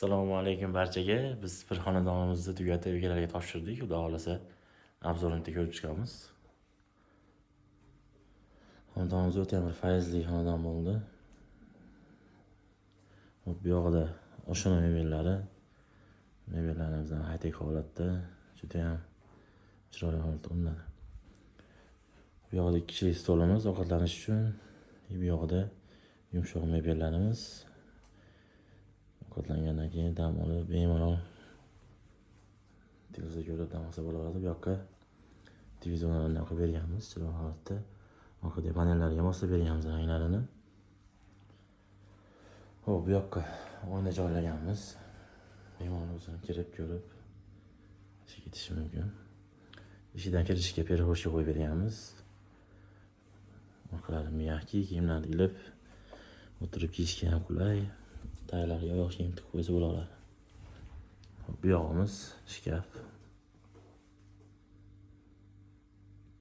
Assalomu alaykum barchaga. Biz bir xonadonimizni tugatib egalariga topshirdik. Xudo xolasa obzorini ko'rib chiqamiz. Xonadonimiz o'ta bir fayzli xonadon bo'ldi. Bu yoqda oshxona mebellarimiz ham high-tech holatda, juda ham chiroyli holatda o'rnadi. Bu yoqda 2 kishilik stolimiz ovqatlanish uchun, bu yoqda yumshoq mebellarimiz. Ovqatlangandan keyin dam olib, bemalol televizor ko'rib dam olsa bo'laveradi. Bu yoqqa televizorlarni qo'yib berganmiz, chiroyli holatda. Orqada panellarga moslab berganmiz ranglarini. Xo'p, bu yoqqa oyna joylaganmiz. Bemalol o'zini kirib ko'rib ishga ketishi mumkin. Ishidan kirishga перехожка qo'yib berganmiz. Orqalari miyaki, kiyimlarni ilib o'tirib kiyishga ham qulay. Tayyorlarga oyoq kiyim tiqib qo'ysa bo'laveradi. Bu yog'imiz shkaf.